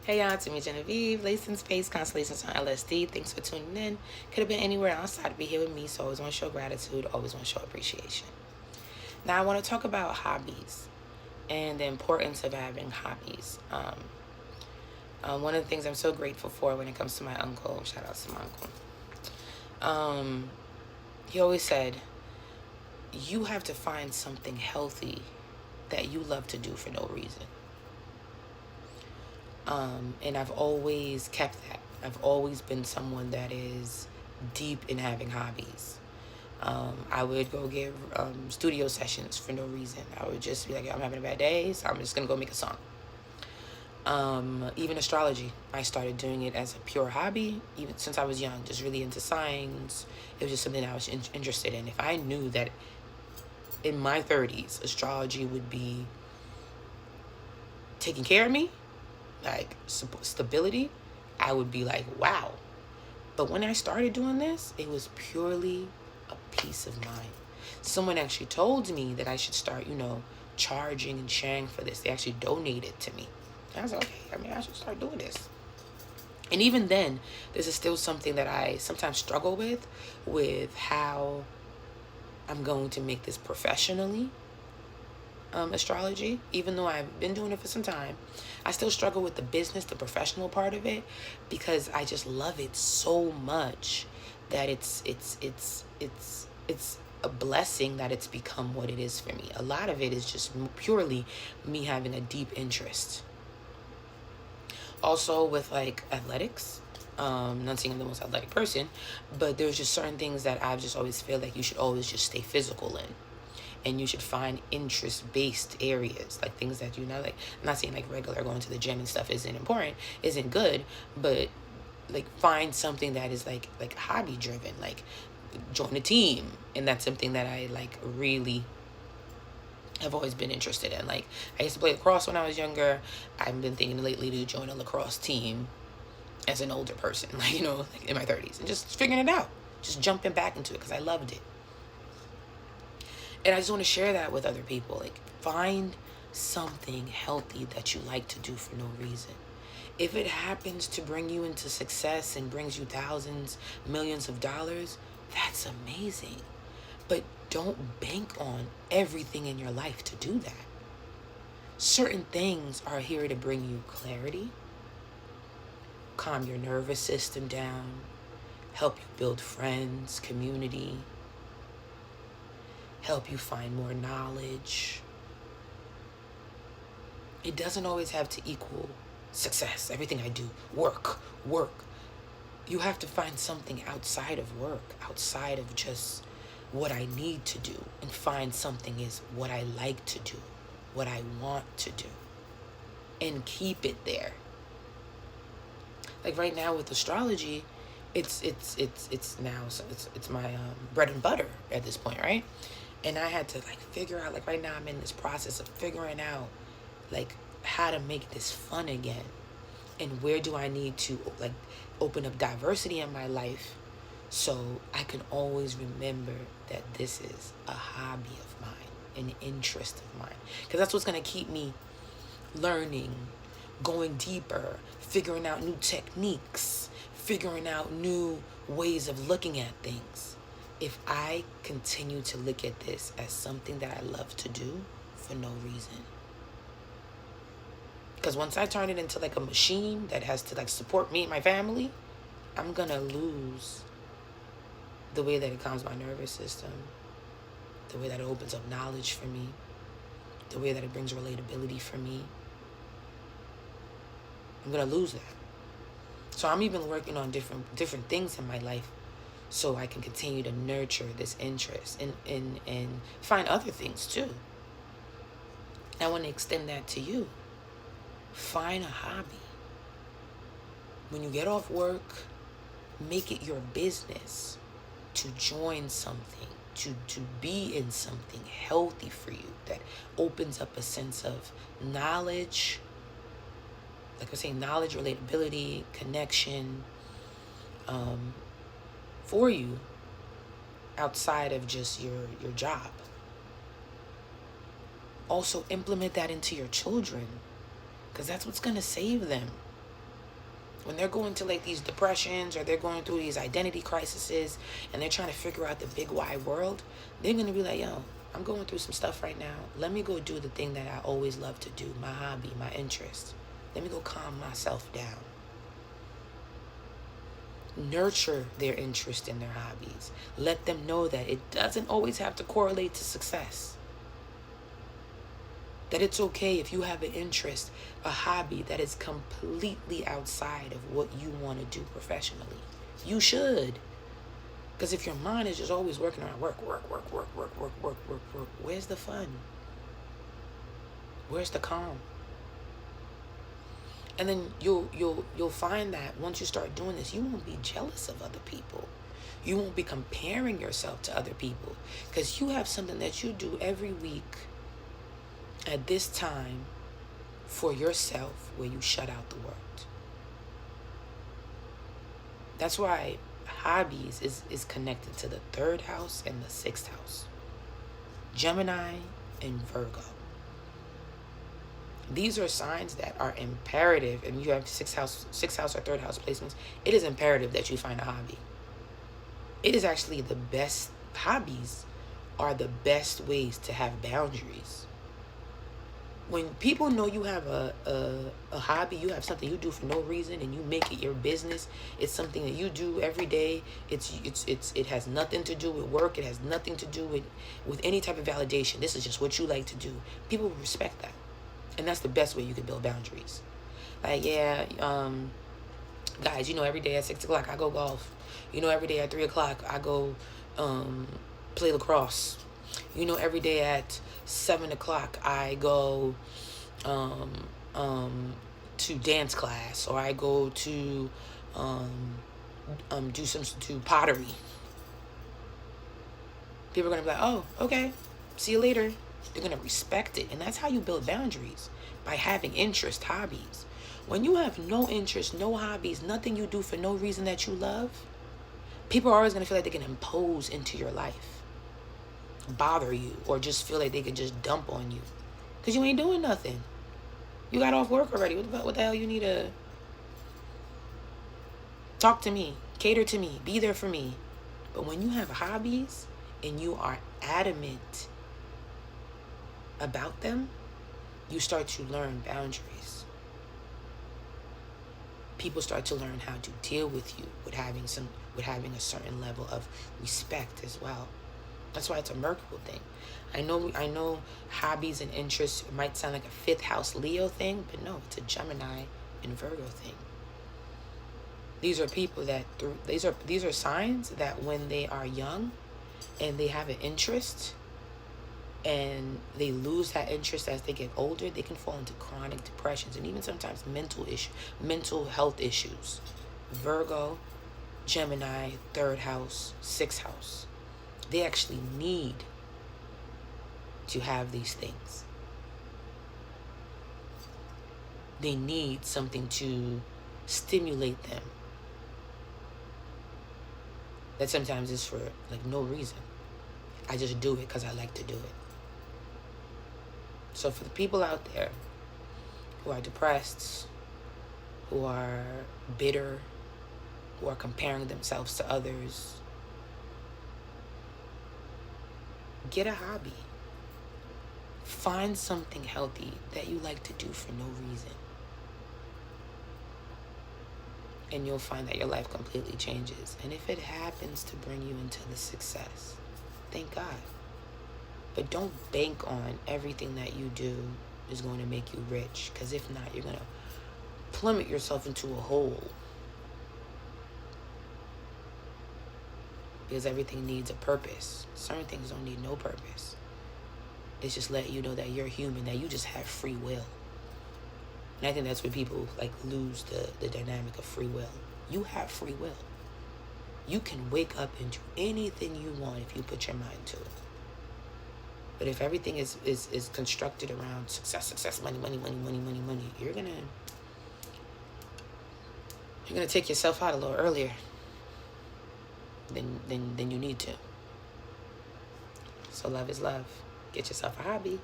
Hey y'all, to me Genevieve, Lacing Space, Constellations on LSD. Thanks for tuning in. Could have been anywhere else. I'd be here with me, so always want to show gratitude, always want to show appreciation. Now I want to talk about hobbies and the importance of having hobbies. One of the things I'm so grateful for when it comes to my uncle, shout out to my uncle, he always said, you have to find something healthy that you love to do for no reason. And I've always kept that. I've always been someone that is deep in having hobbies. I would go get studio sessions for no reason. I would just be like, I'm having a bad day, so I'm just going to go make a song. Even astrology, I started doing it as a pure hobby, even since I was young, just really into signs. It was just something I was interested in. If I knew that in my 30s, astrology would be taking care of me, like stability, I would be like, wow. But when I started doing this, it was purely a peace of mind. Someone actually told me that I should start, charging and sharing for this. They actually donated to me. I was like, okay, I should start doing this. And even then, this is still something that I sometimes struggle with how I'm going to make this professionally. Astrology, even though I've been doing it for some time, I still struggle with the business, the professional part of it, because I just love it so much that it's a blessing that it's become what it is for me. A lot of it is just purely me having a deep interest. Also with like athletics, not saying I'm the most athletic person, but there's just certain things that I've just always feel like you should always just stay physical in. And you should find interest-based areas, like things that like, I'm not saying like regular going to the gym and stuff isn't important, isn't good, but like find something that is like hobby driven, like join a team. And that's something that I like really have always been interested in. Like I used to play lacrosse when I was younger. I've been thinking lately to join a lacrosse team as an older person, like in my 30s, and just figuring it out, just jumping back into it because I loved it. And I just want to share that with other people. Like, find something healthy that you like to do for no reason. If it happens to bring you into success and brings you thousands, millions of dollars, that's amazing. But don't bank on everything in your life to do that. Certain things are here to bring you clarity, calm your nervous system down, help you build friends, community, help you find more knowledge. It doesn't always have to equal success. Everything I do, work. You have to find something outside of work, outside of just what I need to do, and find something is what I like to do, what I want to do, and keep it there. Like right now with astrology, it's my bread and butter at this point, right? And I had to like figure out, like right now I'm in this process of figuring out like how to make this fun again. And where do I need to like open up diversity in my life so I can always remember that this is a hobby of mine, an interest of mine. Because that's what's going to keep me learning, going deeper, figuring out new techniques, figuring out new ways of looking at things. If I continue to look at this as something that I love to do for no reason. Because once I turn it into like a machine that has to like support me and my family, I'm going to lose the way that it calms my nervous system, the way that it opens up knowledge for me, the way that it brings relatability for me. I'm going to lose that. So I'm even working on different things in my life so I can continue to nurture this interest and find other things too. I want to extend that to you. Find a hobby. When you get off work, make it your business to join something, to be in something healthy for you that opens up a sense of knowledge, like I was saying, knowledge, relatability, connection, for you outside of just your job. Also implement that into your children, because that's what's going to save them. When they're going to like these depressions, or they're going through these identity crises, and they're trying to figure out the big wide world, they're going to be like, yo, I'm going through some stuff right now. Let me go do the thing that I always love to do, my hobby, my interest. Let me go calm myself down. Nurture their interest in their hobbies. Let them know that it doesn't always have to correlate to success. That it's okay if you have an interest, a hobby that is completely outside of what you want to do professionally. You should. Because if your mind is just always working around work, where's the fun? Where's the calm? And then you'll find that once you start doing this, you won't be jealous of other people. You won't be comparing yourself to other people, because you have something that you do every week at this time for yourself where you shut out the world. That's why hobbies is connected to the 3rd house and the 6th house. Gemini and Virgo. These are signs that are imperative, and you have 6th house or 3rd house placements. It is imperative that you find a hobby. It is actually the best. Hobbies are the best ways to have boundaries. When people know you have a hobby, you have something you do for no reason, and you make it your business. It's something that you do every day. It has nothing to do with work. It has nothing to do with any type of validation. This is just what you like to do. People respect that. And that's the best way you can build boundaries. Like, yeah, guys, every day at 6 o'clock I go golf. Every day at 3 o'clock I go play lacrosse. Every day at 7 o'clock I go to dance class, or I go to do pottery. People are gonna be like, oh, okay, see you later. They're going to respect it. And that's how you build boundaries, by having interest, hobbies. When you have no interest, no hobbies, nothing you do for no reason that you love, people are always going to feel like they can impose into your life, bother you, or just feel like they could just dump on you because you ain't doing nothing. You got off work already. What the hell you need to talk to me, cater to me, be there for me? But when you have hobbies and you are adamant about them, you start to learn boundaries. People start to learn how to deal with you with having a certain level of respect as well. That's why it's a Mercury thing. I know hobbies and interests might sound like a 5th house Leo thing, but no, it's a Gemini and Virgo thing. These are people that these are signs that when they are young and they have an interest, and they lose that interest as they get older, they can fall into chronic depressions and even sometimes mental health issues. Virgo, Gemini, 3rd house, 6th house. They actually need to have these things. They need something to stimulate them. That sometimes is for like no reason. I just do it because I like to do it. So for the people out there who are depressed, who are bitter, who are comparing themselves to others, get a hobby. Find something healthy that you like to do for no reason. And you'll find that your life completely changes. And if it happens to bring you into the success, thank God. But don't bank on everything that you do is going to make you rich. Because if not, you're going to plummet yourself into a hole. Because everything needs a purpose. Certain things don't need no purpose. It's just letting you know that you're human, that you just have free will. And I think that's where people lose the dynamic of free will. You have free will. You can wake up and do anything you want if you put your mind to it. But if everything is constructed around success, money, you're gonna take yourself out a little earlier than you need to. So love is love. Get yourself a hobby.